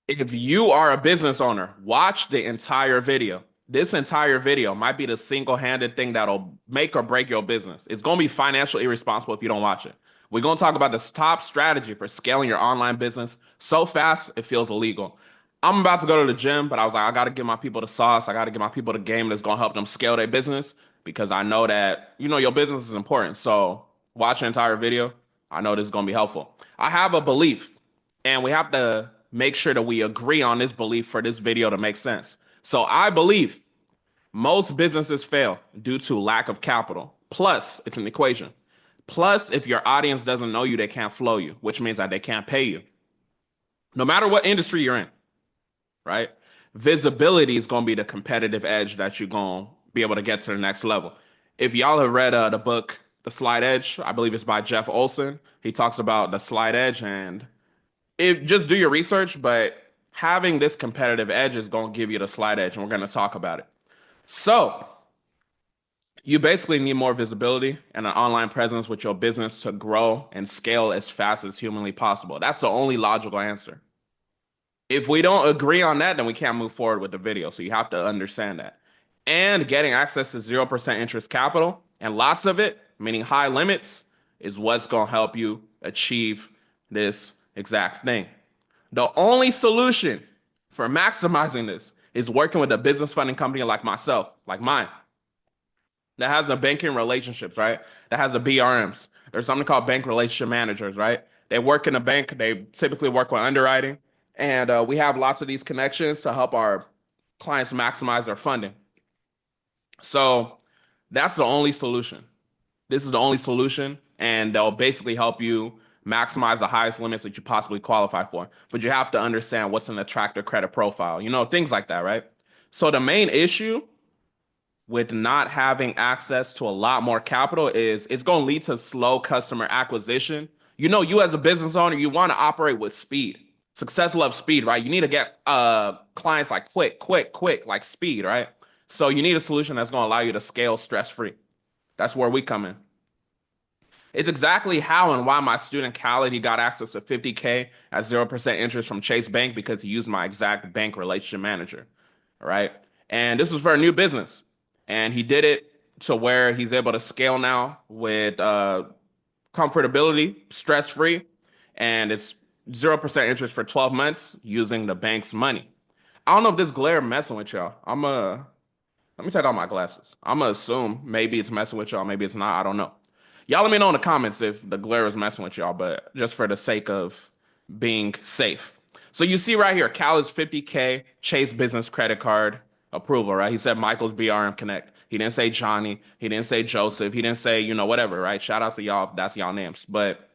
If you are a business owner, watch the entire video. This entire video might be the single-handed thing that'll make or break your business. It's going to be financially irresponsible if you don't watch it. We're going to talk about this top strategy for scaling your online business so fast it feels illegal. I'm about to go to the gym, but I was like, I got to give my people the sauce. I got to give my people the game that's going to help them scale their business because I know that, your business is important. So watch the entire video. I know this is going to be helpful. I have a belief and we have to make sure that we agree on this belief for this video to make sense. So I believe most businesses fail due to lack of capital. Plus, it's an equation. Plus, if your audience doesn't know you, they can't flow you, which means that they can't pay you. No matter what industry you're in, right? Visibility is going to be the competitive edge that you're going to be able to get to the next level. If y'all have read the book, The Slight Edge, I believe it's by Jeff Olson. He talks about the slight edge and just do your research, but having this competitive edge is going to give you the slight edge, and we're going to talk about it. So, you basically need more visibility and an online presence with your business to grow and scale as fast as humanly possible. That's the only logical answer. If we don't agree on that, then we can't move forward with the video. So, you have to understand that. And getting access to 0% interest capital and lots of it, meaning high limits, is what's going to help you achieve this exact thing. The only solution for maximizing this is working with a business funding company like myself, like mine, that has the banking relationships, right? That has the BRMs. There's something called bank relationship managers, right? They work in a bank. They typically work with underwriting. And we have lots of these connections to help our clients maximize their funding. So that's the only solution. This is the only solution, and they'll basically help you maximize the highest limits that you possibly qualify for. But you have to understand what's an attractive credit profile, things like that, right? So the main issue with not having access to a lot more capital is it's going to lead to slow customer acquisition. You as a business owner, you want to operate with speed. Success loves speed, right? You need to get clients like quick, quick, quick, like speed, right? So you need a solution that's going to allow you to scale stress free. That's where we come in. It's exactly how and why my student Khaled, he got access to 50K at 0% interest from Chase Bank because he used my exact bank relationship manager. All right. And this was for a new business. And he did it to where he's able to scale now with comfortability, stress free. And it's 0% interest for 12 months using the bank's money. I don't know if this glare messing with y'all. Let me take off my glasses. I'm gonna assume maybe it's messing with y'all, maybe it's not. I don't know. Y'all let me know in the comments if the glare is messing with y'all, but just for the sake of being safe. So you see right here, Khaled's 50K Chase Business Credit Card approval, right? He said Michael's BRM Connect. He didn't say Johnny. He didn't say Joseph. He didn't say, whatever, right? Shout out to y'all if that's y'all names. But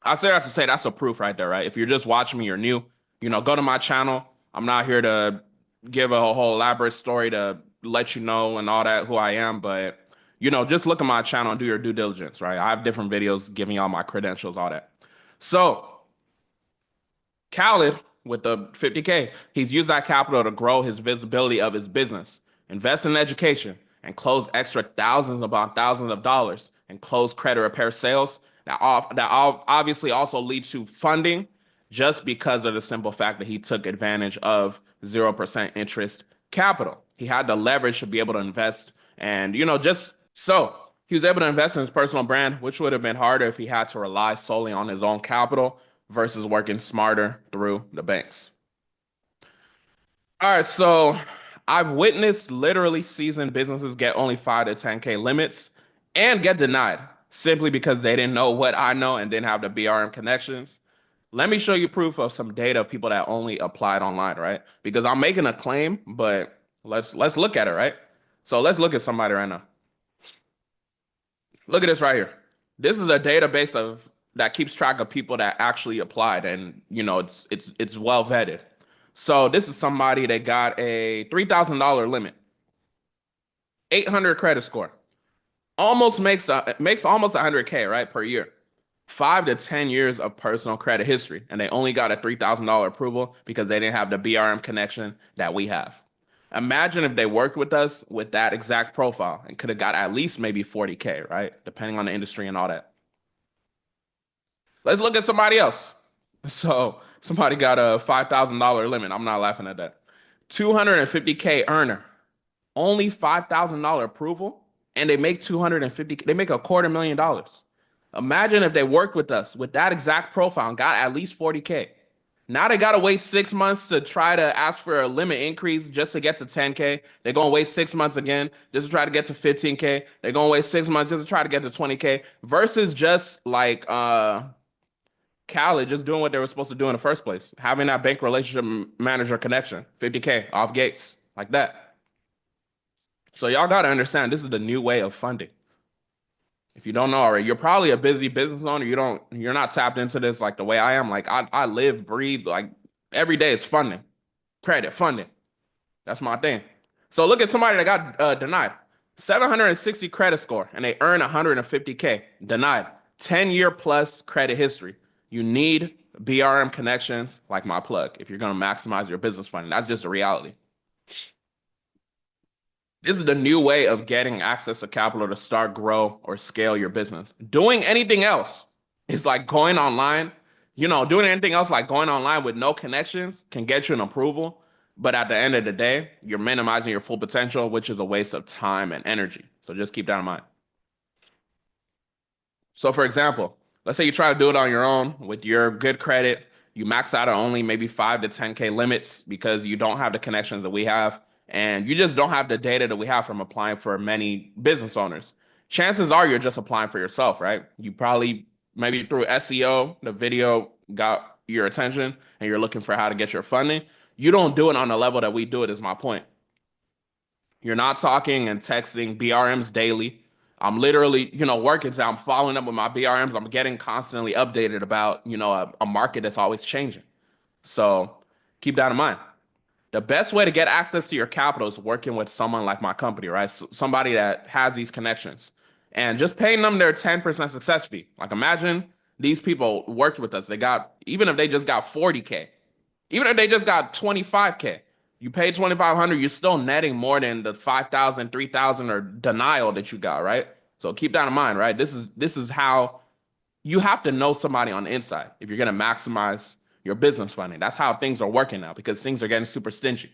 I say that to say that's a proof right there, right? If you're just watching me, you're new, go to my channel. I'm not here to give a whole elaborate story to let you know and all that who I am, but just look at my channel and do your due diligence, right? I have different videos giving y'all my credentials, all that. So Khaled with the 50K, he's used that capital to grow his visibility of his business, invest in education, and close extra thousands upon thousands of dollars and close credit repair sales. That obviously also leads to funding just because of the simple fact that he took advantage of 0% interest capital. He had the leverage to be able to invest and, just so he was able to invest in his personal brand, which would have been harder if he had to rely solely on his own capital versus working smarter through the banks. All right, so I've witnessed literally seasoned businesses get only 5 to 10K limits and get denied simply because they didn't know what I know and didn't have the BRM connections. Let me show you proof of some data of people that only applied online, right? Because I'm making a claim, but let's look at it, right? So let's look at somebody right now. Look at this right here. This is a database of that keeps track of people that actually applied, and it's well vetted. So this is somebody that got a $3,000 limit, 800 credit score, almost makes almost 100K right per year. 5 to 10 years of personal credit history, and they only got a $3,000 approval because they didn't have the BRM connection that we have. Imagine if they worked with us with that exact profile and could have got at least maybe 40K, right? Depending on the industry and all that. Let's look at somebody else. So Somebody got a $5,000 limit. I'm not laughing at that. 250K earner, only $5,000 approval, and they make 250. They make $250,000. Imagine if they worked with us with that exact profile and got at least 40K. Now they gotta wait 6 months to try to ask for a limit increase just to get to 10K. They're gonna wait 6 months again just to try to get to 15K. They're gonna wait 6 months just to try to get to 20K versus just like Khaled just doing what they were supposed to do in the first place, having that bank relationship manager connection, 50K off gates like that. So y'all gotta understand this is the new way of funding. If you don't know already, you're probably a busy business owner. You're not tapped into this like the way I am. Like I live, breathe, like every day is funding, credit funding. That's my thing. So look at somebody that got denied. 760 credit score and they earn 150K. Denied. 10-year plus credit history. You need BRM connections like my plug if you're going to maximize your business funding. That's just a reality. This is the new way of getting access to capital to start, grow, or scale your business. Doing anything else is like going online. Doing anything else like going online with no connections can get you an approval. But at the end of the day, you're minimizing your full potential, which is a waste of time and energy. So just keep that in mind. So, for example, let's say you try to do it on your own with your good credit. You max out at only maybe 5 to 10K limits because you don't have the connections that we have. And you just don't have the data that we have from applying for many business owners. Chances are you're just applying for yourself, right? You probably, maybe through SEO, the video got your attention and you're looking for how to get your funding. You don't do it on the level that we do it, is my point. You're not talking and texting BRMs daily. I'm literally, working. So I'm following up with my BRMs. I'm getting constantly updated about, a market that's always changing. So keep that in mind. The best way to get access to your capital is working with someone like my company, right? Somebody that has these connections and just paying them their 10% success fee. Like imagine these people worked with us. Even if they just got 40K, even if they just got 25K, you paid 2,500, you're still netting more than the 5,000, 3,000 or denial that you got, right? So keep that in mind, right? This is how you have to know somebody on the inside if you're going to maximize your business funding. That's how things are working now because things are getting super stingy.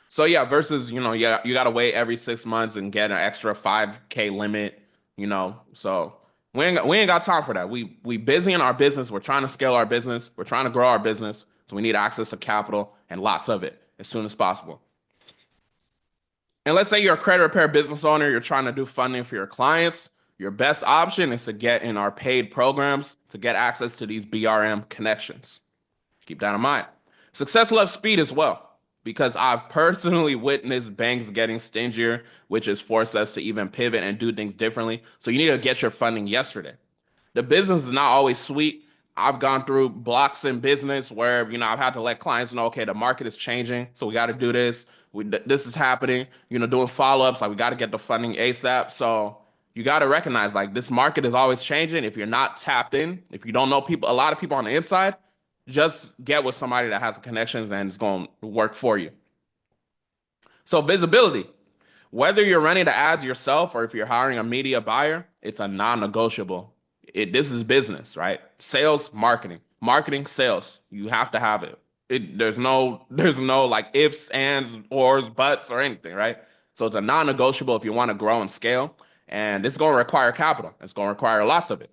So yeah, versus, you got to wait every 6 months and get an extra 5K limit. So we ain't got time for that. We busy in our business. We're trying to scale our business. We're trying to grow our business. So we need access to capital and lots of it as soon as possible. And let's say you're a credit repair business owner, you're trying to do funding for your clients. Your best option is to get in our paid programs to get access to these BRM connections. Keep that in mind. Success loves speed as well, because I've personally witnessed banks getting stingier, which has forced us to even pivot and do things differently. So you need to get your funding yesterday. The business is not always sweet. I've gone through blocks in business where, I've had to let clients know, okay, the market is changing, so we got to do this. This is happening, doing follow-ups, like we got to get the funding ASAP. So you got to recognize like this market is always changing. If you're not tapped in, if you don't know people, a lot of people on the inside, just get with somebody that has the connections and it's going to work for you. So visibility, whether you're running the ads yourself or if you're hiring a media buyer, it's a non-negotiable. This is business, right? Sales, marketing, sales. You have to have it. There's no like ifs, ands, ors, buts, or anything, right? So it's a non-negotiable if you want to grow and scale. And it's going to require capital. It's going to require lots of it.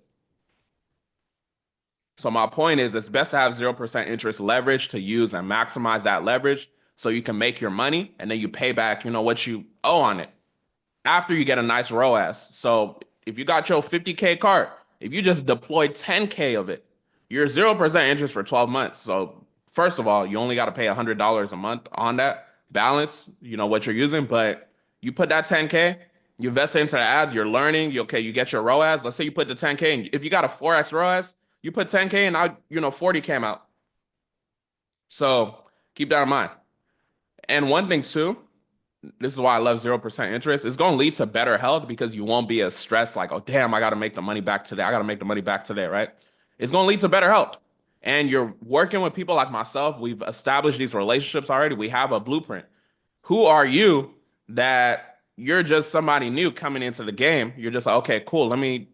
So my point is it's best to have 0% interest leverage to use and maximize that leverage so you can make your money and then you pay back, what you owe on it after you get a nice ROAS. So if you got your 50K cart, if you just deployed 10K of it, you're 0% interest for 12 months. So first of all, you only got to pay $100 a month on that balance, what you're using, but you put that 10K, you invest into the ads, you're learning, you get your ROAS. Let's say you put the 10K and if you got a 4x ROAS, you put 10K and now, 40 came out. So keep that in mind. And one thing too, this is why I love 0% interest. It's going to lead to better health because you won't be as stressed like, oh, damn, I got to make the money back today. I got to make the money back today, right? It's going to lead to better health. And you're working with people like myself. We've established these relationships already. We have a blueprint. Who are you that you're just somebody new coming into the game? You're just like, okay, cool. Let me,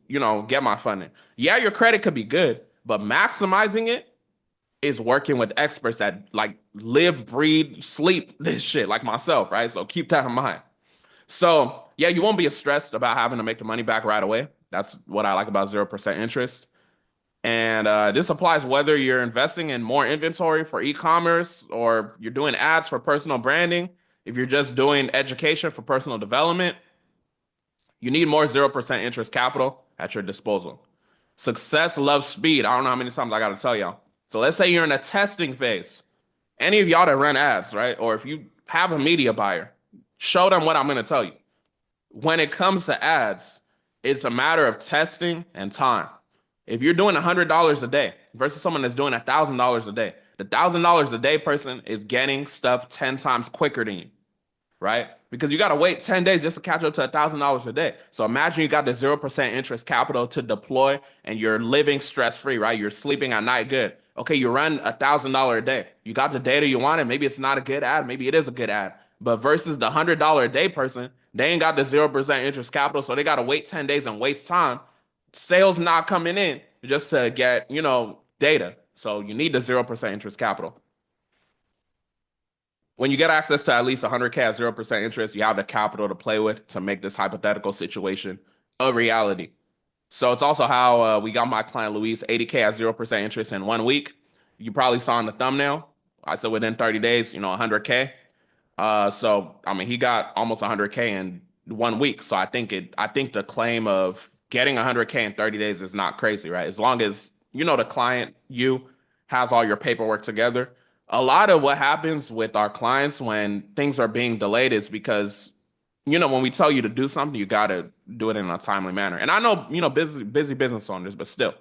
get my funding. Yeah, your credit could be good, but maximizing it is working with experts that like live, breathe, sleep this shit, like myself, right? So keep that in mind. So yeah, you won't be as stressed about having to make the money back right away. That's what I like about 0% interest. And this applies whether you're investing in more inventory for e-commerce or you're doing ads for personal branding. If you're just doing education for personal development, you need more 0% interest capital at your disposal. Success loves speed. I don't know how many times I got to tell y'all. So let's say you're in a testing phase. Any of y'all that run ads, right? Or if you have a media buyer, show them what I'm going to tell you. When it comes to ads, it's a matter of testing and time. If you're doing $100 a day versus someone that's doing $1,000 a day, the $1,000 a day person is getting stuff 10 times quicker than you, right? Because you got to wait 10 days just to catch up to $1,000 a day. So imagine you got the 0% interest capital to deploy and you're living stress free, right? You're sleeping at night good. Okay, you run $1,000 a day. You got the data you wanted. Maybe it's not a good ad. Maybe it is a good ad. But versus the $100 a day person, they ain't got the 0% interest capital. So they got to wait 10 days and waste time. Sales not coming in just to get, data. So you need the 0% interest capital. When you get access to at least 100K at 0% interest, you have the capital to play with to make this hypothetical situation a reality. So it's also how we got my client Luis 80K at 0% interest in 1 week. You probably saw in the thumbnail. I said within 30 days, 100K. So I mean, he got almost 100K in 1 week. So I think the claim of getting 100K in 30 days is not crazy, right? As long as the client has all your paperwork together. A lot of what happens with our clients when things are being delayed is because when we tell you to do something, you got to do it in a timely manner. And I know, busy business owners, but still.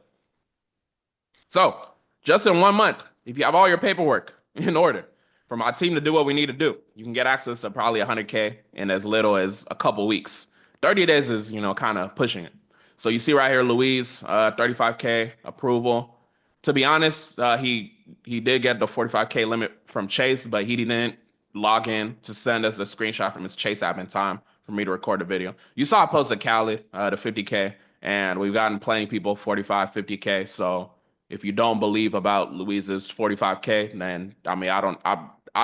So just in 1 month, if you have all your paperwork in order for my team to do what we need to do, you can get access to probably 100K in as little as a couple weeks. 30 days is, kind of pushing it. So you see right here, Louise, 35K approval. To be honest, he did get the 45K limit from Chase, but he didn't log in to send us a screenshot from his Chase app in time for me to record the video. You saw I posted Khaled, the 50K, and we've gotten plenty of people 45, 50K. So if you don't believe about Louise's 45K, then I mean, I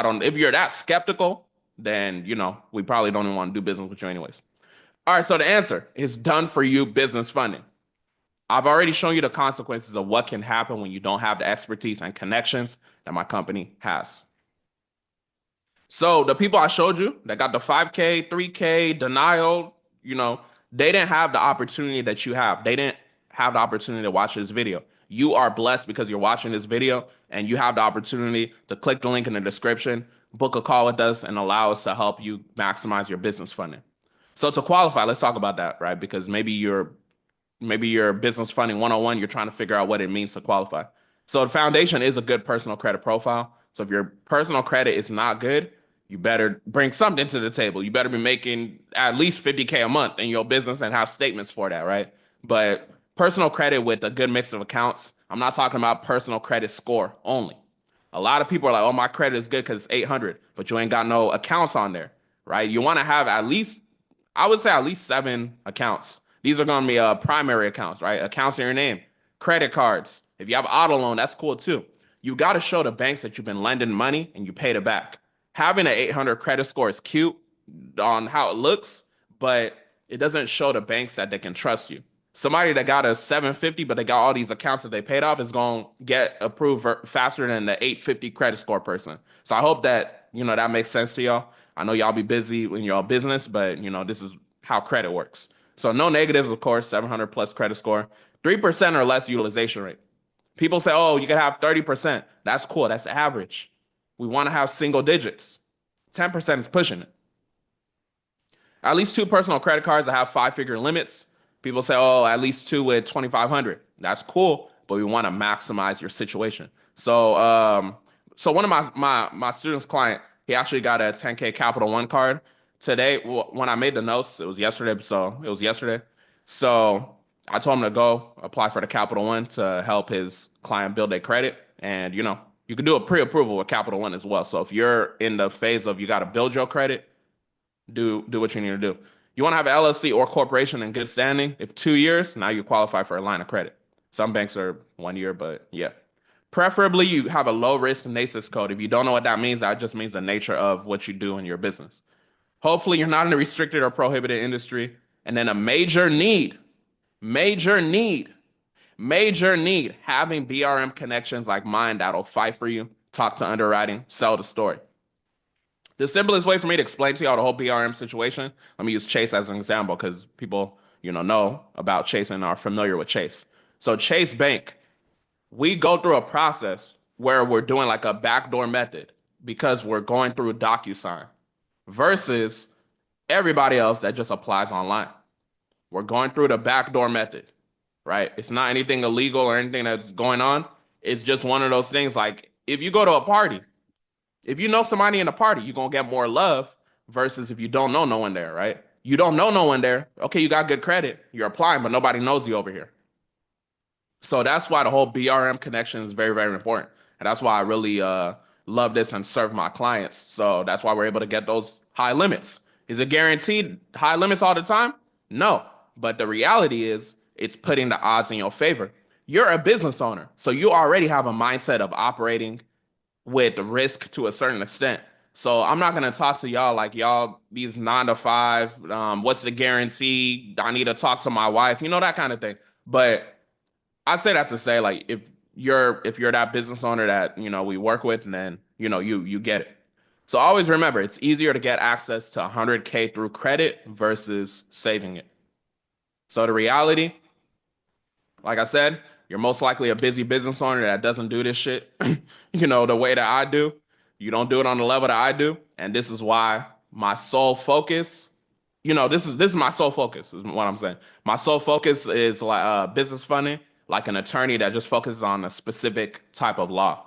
don't, if you're that skeptical, then, we probably don't even want to do business with you anyways. All right. So the answer is done for you business funding. I've already shown you the consequences of what can happen when you don't have the expertise and connections that my company has. So the people I showed you that got the 5K, 3K, denial, they didn't have the opportunity that you have. They didn't have the opportunity to watch this video. You are blessed because you're watching this video and you have the opportunity to click the link in the description, book a call with us, and allow us to help you maximize your business funding. So to qualify, let's talk about that, right? Because maybe your business funding 101, you're trying to figure out what it means to qualify. So the foundation is a good personal credit profile. So if your personal credit is not good, you better bring something to the table. You better be making at least 50K a month in your business and have statements for that, right? But personal credit with a good mix of accounts, I'm not talking about personal credit score only. A lot of people are like, oh, my credit is good because it's 800, but you ain't got no accounts on there, right? You want to have at least, I would say at least 7 accounts. These are going to be primary accounts, right? Accounts in your name, credit cards. If you have auto loan, that's cool too. You got to show the banks that you've been lending money and you paid it back. Having an 800 credit score is cute on how it looks, but it doesn't show the banks that they can trust you. Somebody that got a 750, but they got all these accounts that they paid off is going to get approved faster than the 850 credit score person. So I hope that, that makes sense to y'all. I know y'all be busy in your business, but, this is how credit works. So no negatives, of course, 700 plus credit score, 3% or less utilization rate. People say, oh, you can have 30%. That's cool. That's average. We want to have single digits. 10% is pushing it. At least 2 personal credit cards that have 5-figure limits. People say, oh, at least 2 with 2,500. That's cool, but we want to maximize your situation. So one of my student's client, he actually got a 10K Capital One card today. When I made the notes, it was yesterday. So I told him to go apply for the Capital One to help his client build their credit. And, you can do a pre-approval with Capital One as well. So if you're in the phase of you got to build your credit, do what you need to do. You want to have an LLC or corporation in good standing. If 2 years, now you qualify for a line of credit. Some banks are 1 year, but yeah. Preferably, you have a low risk NAICS code. If you don't know what that means, that just means the nature of what you do in your business. Hopefully, you're not in a restricted or prohibited industry. And then a major need, major need, having BRM connections like mine that'll fight for you, talk to underwriting, sell the story. The simplest way for me to explain to y'all the whole BRM situation, let me use Chase as an example because people, know about Chase and are familiar with Chase. So Chase Bank, we go through a process where we're doing like a backdoor method because we're going through DocuSign versus everybody else that just applies online. We're going through the backdoor method, right? It's not anything illegal or anything that's going on. It's just one of those things like if you go to a party, if you know somebody in a party, you're going to get more love versus if you don't know no one there, right? You don't know no one there. Okay, you got good credit. You're applying, but nobody knows you over here. So that's why the whole BRM connection is very, very important. And that's why I really love this and serve my clients. So that's why we're able to get those high limits. Is it guaranteed high limits all the time? No. But the reality is it's putting the odds in your favor. You're a business owner. So you already have a mindset of operating with risk to a certain extent. So I'm not gonna talk to y'all like y'all these 9 to 5. What's the guarantee? I need to talk to my wife, that kind of thing. But I say that to say like if you're that business owner that we work with, and then you get it. So always remember, it's easier to get access to 100K through credit versus saving it. So the reality, like I said, you're most likely a busy business owner that doesn't do this shit, the way that I do. You don't do it on the level that I do, and this is why my sole focus, this is my sole focus, is what I'm saying. My sole focus is like business funding, like an attorney that just focuses on a specific type of law.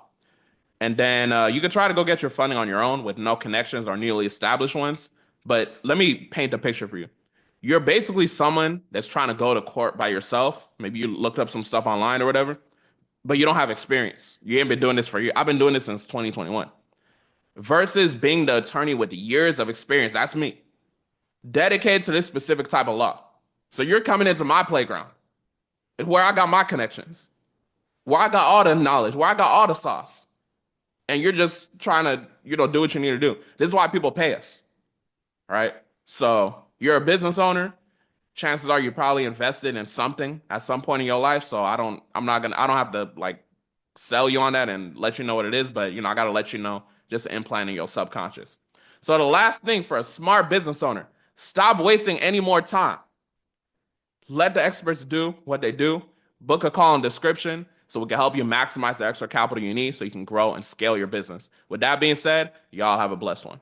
And then you can try to go get your funding on your own with no connections or newly established ones. But let me paint the picture for you. You're basically someone that's trying to go to court by yourself. Maybe you looked up some stuff online or whatever, but you don't have experience. You ain't been doing this for years. I've been doing this since 2021. Versus being the attorney with years of experience. That's me. Dedicated to this specific type of law. So you're coming into my playground. It's where I got my connections. Where I got all the knowledge. Where I got all the sauce. And you're just trying to, do what you need to do. This is why people pay us, right? So you're a business owner. Chances are you probably invested in something at some point in your life. So I don't have to like sell you on that and let you know what it is. But, I got to let you know, just implanting your subconscious. So the last thing for a smart business owner, stop wasting any more time. Let the experts do what they do. Book a call in description so we can help you maximize the extra capital you need so you can grow and scale your business. With that being said, y'all have a blessed one.